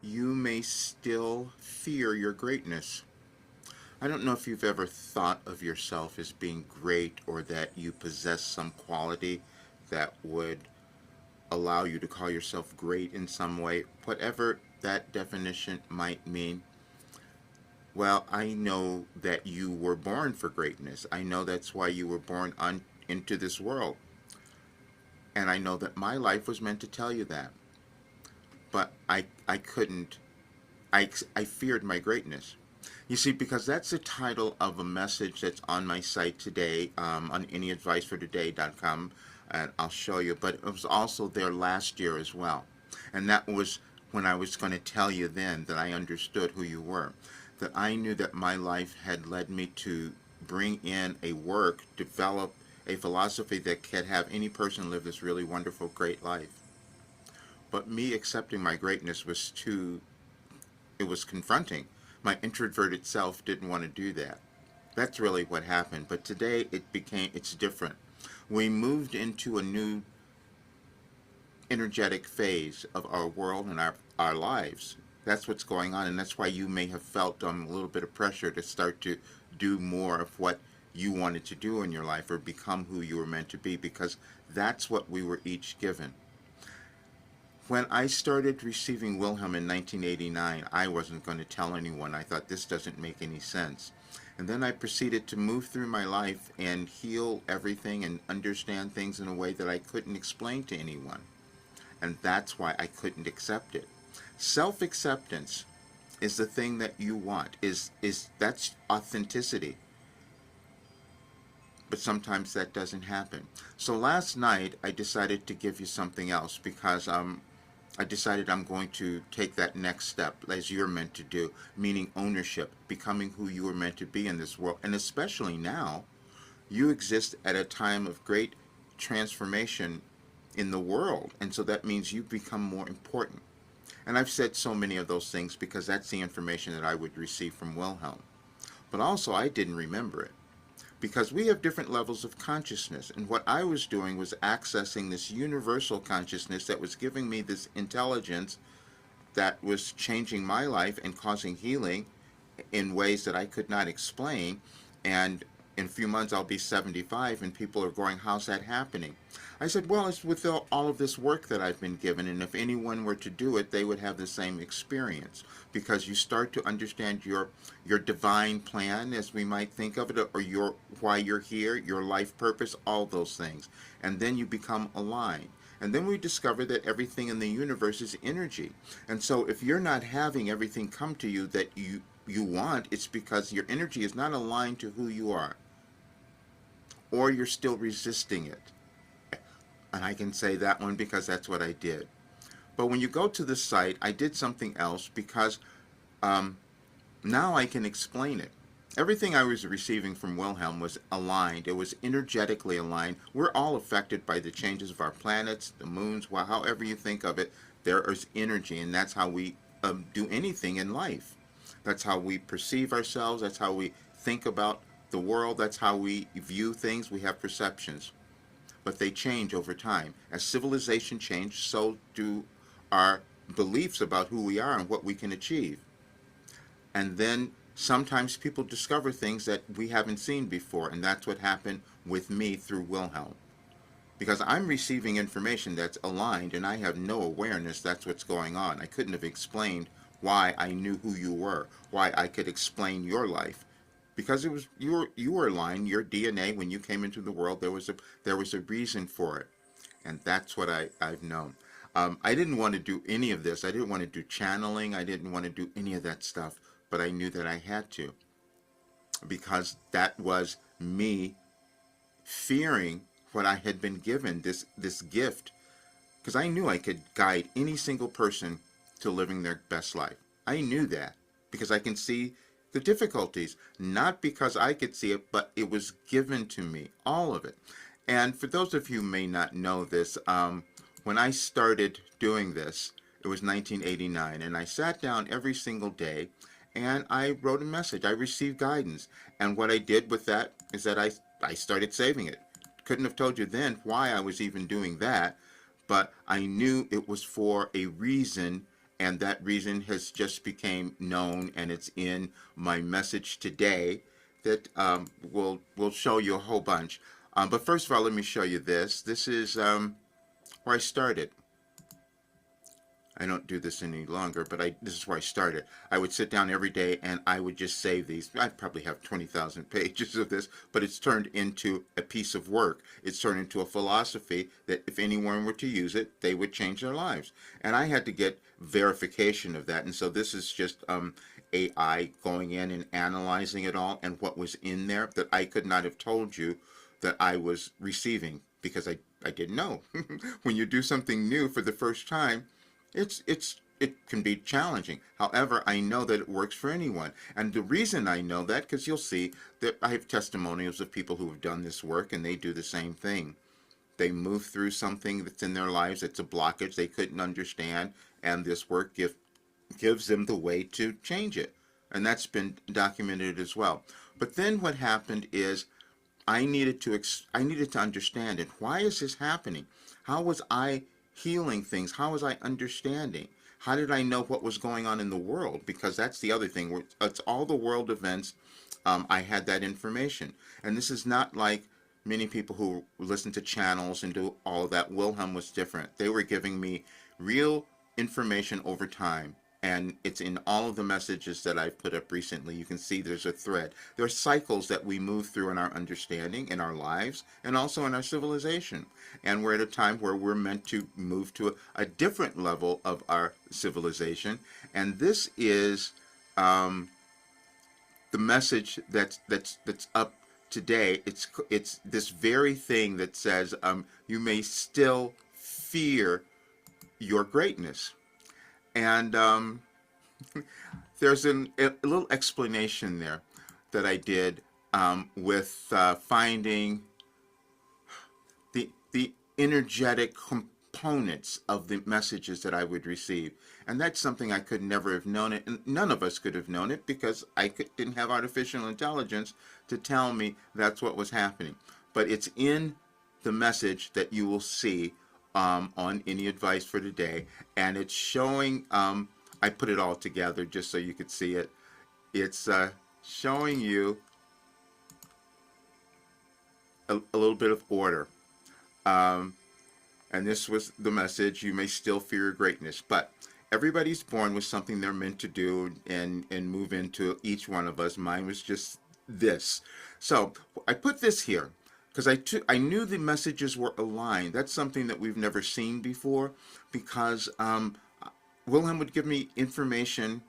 you may still fear your greatness. I don't know if you've ever thought of yourself as being great or that you possess some quality that would allow you to call yourself great in some way, whatever that definition might mean. Well, I know that you were born for greatness. I know that's why you were born on into this world. And I know that my life was meant to tell you that. But I couldn't. I feared my greatness. You see, because that's the title of a message that's on my site today, on anyadvicefortoday.com, and I'll show you. But it was also there last year as well. And that was when I was going to tell you then that I understood who you were. That I knew that my life had led me to bring in a work, develop a philosophy that could have any person live this really wonderful, great life. But me accepting my greatness was too, it was confronting. My introverted self didn't want to do that. That's really what happened. But today it's different. We moved into a new energetic phase of our world and our lives. That's what's going on, and that's why you may have felt a little bit of pressure to start to do more of what you wanted to do in your life or become who you were meant to be, because that's what we were each given. When I started receiving Wilhelm in 1989, I wasn't going to tell anyone. I thought this doesn't make any sense. And then I proceeded to move through my life and heal everything and understand things in a way that I couldn't explain to anyone. And that's why I couldn't accept it. Self-acceptance is the thing that you want. Is that's authenticity. But sometimes that doesn't happen. So last night I decided to give you something else because I decided I'm going to take that next step as you're meant to do, meaning ownership, becoming who you were meant to be in this world. And especially now, you exist at a time of great transformation in the world. And so that means you become more important. And I've said so many of those things because that's the information that I would receive from Wilhelm. But also, I didn't remember it because we have different levels of consciousness. And what I was doing was accessing this universal consciousness that was giving me this intelligence that was changing my life and causing healing in ways that I could not explain. And in a few months, I'll be 75, and people are going, how's that happening? I said, well, it's with all of this work that I've been given, and if anyone were to do it, they would have the same experience, because you start to understand your divine plan, as we might think of it, or your why you're here, your life purpose, all those things. And then you become aligned. And then we discover that everything in the universe is energy. And so if you're not having everything come to you that you want, it's because your energy is not aligned to who you are, or you're still resisting it. And I can say that one because that's what I did. But when you go to the site, I did something else because now I can explain it. Everything I was receiving from Wilhelm was aligned. It was energetically aligned. We're all affected by the changes of our planets, the moons, however you think of it. There is energy, and that's how we do anything in life. That's how we perceive ourselves. That's how we think about the world. That's how we view things. We have perceptions. But they change over time. As civilization changes, so do our beliefs about who we are and what we can achieve. And then sometimes people discover things that we haven't seen before, and that's what happened with me through Wilhelm. Because I'm receiving information that's aligned, and I have no awareness that's what's going on. I couldn't have explained why I knew who you were, why I could explain your life. Because it was you were aligned, your DNA when you came into the world, there was a reason for it. And that's what I've known. I didn't want to do any of this. I didn't want to do channeling. I didn't want to do any of that stuff. But I knew that I had to, because that was me fearing what I had been given, this gift. Because I knew I could guide any single person to living their best life. I knew that because I can see the difficulties, not because I could see it, but it was given to me, all of it. And for those of you who may not know this, when I started doing this, it was 1989, and I sat down every single day and I wrote a message. I received guidance. And what I did with that is that I started saving it. Couldn't have told you then why I was even doing that, but I knew it was for a reason, and that reason has just became known, and it's in my message today that will show you a whole bunch. But first of all, let me show you this. This is where I started. I don't do this any longer, but this is where I started. I would sit down every day and I would just save these. I probably have 20,000 pages of this, but it's turned into a piece of work. It's turned into a philosophy that if anyone were to use it, they would change their lives. And I had to get verification of that. And so this is just AI going in and analyzing it all and what was in there that I could not have told you that I was receiving because I didn't know. When you do something new for the first time, it can be challenging. However, I know that it works for anyone. And the reason I know that, because you'll see that I have testimonials of people who have done this work and they do the same thing. They move through something that's in their lives that's a blockage they couldn't understand, and this work gives them the way to change it. And that's been documented as well. But then what happened is I needed to understand it. Why is this happening? How was I healing things? How was I understanding? How did I know what was going on in the world? Because that's the other thing. It's all the world events. I had that information. And this is not like many people who listen to channels and do all of that. Wilhelm was different. They were giving me real information over time. And it's in all of the messages that I've put up recently. You can see there's a thread. There are cycles that we move through in our understanding, in our lives, and also in our civilization. And we're at a time where we're meant to move to a different level of our civilization. And this is the message that's up today. It's this very thing that says you may still fear your greatness. And there's a little explanation there that I did with finding the energetic components of the messages that I would receive. And that's something I could never have known it. And none of us could have known it because didn't have artificial intelligence to tell me that's what was happening. But it's in the message that you will see on any advice for today, and it's showing. I put it all together just so you could see it. It's showing you a little bit of order, and this was the message: you may still fear your greatness, but everybody's born with something they're meant to do and move into. Each one of us. Mine was just this. So I put this here because I knew the messages were aligned. That's something that we've never seen before, because Wilhelm would give me information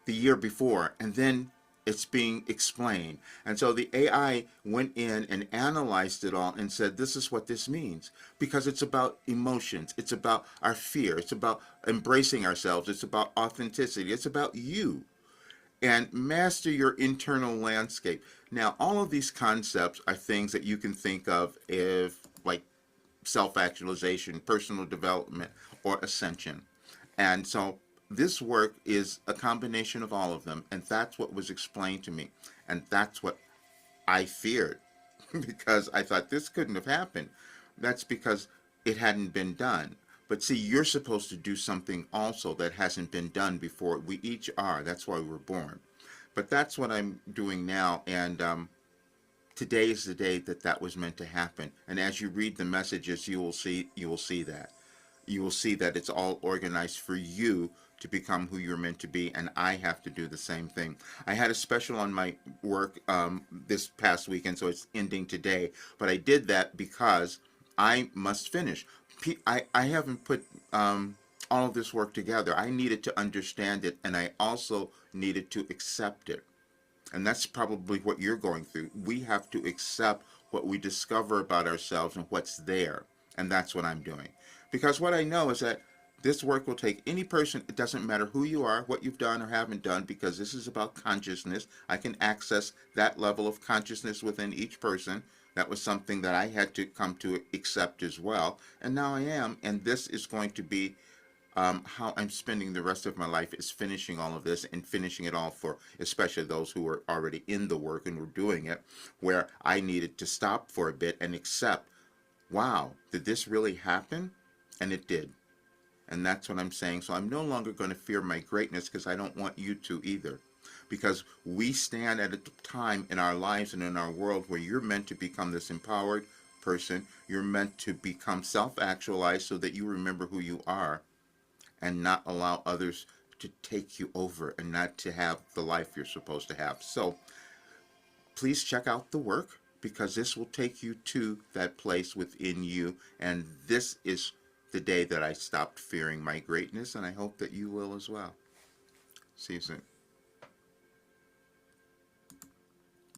the year before, and then it's being explained. And so the AI went in and analyzed it all and said, this is what this means, because it's about emotions. It's about our fear. It's about embracing ourselves. It's about authenticity. It's about you. And master your internal landscape. Now, all of these concepts are things that you can think of if, like, self-actualization, personal development, or ascension. And so this work is a combination of all of them, and that's what was explained to me. And that's what I feared, because I thought this couldn't have happened. That's because it hadn't been done. But see, you're supposed to do something also that hasn't been done before. We each are. That's why we were born. But that's what I'm doing now, and today is the day that was meant to happen. And as you read the messages, you will see that. You will see that it's all organized for you to become who you're meant to be, and I have to do the same thing. I had a special on my work this past weekend, so it's ending today. But I did that because I must finish. I haven't put all of this work together. I needed to understand it, and I also needed to accept it. And that's probably what you're going through. We have to accept what we discover about ourselves and what's there. And that's what I'm doing. Because what I know is that this work will take any person. It doesn't matter who you are, what you've done or haven't done, because this is about consciousness. I can access that level of consciousness within each person. That was something that I had to come to accept as well. And now I am. And this is going to be how I'm spending the rest of my life, is finishing all of this and finishing it all for especially those who are already in the work and were doing it, where I needed to stop for a bit and accept, wow, did this really happen? And it did. And that's what I'm saying. So I'm no longer going to fear my greatness because I don't want you to either. Because we stand at a time in our lives and in our world where you're meant to become this empowered person. You're meant to become self actualized so that you remember who you are and not allow others to take you over and not to have the life you're supposed to have. So please check out the work because this will take you to that place within you. And this is the day that I stopped fearing my greatness, and I hope that you will as well. See you soon.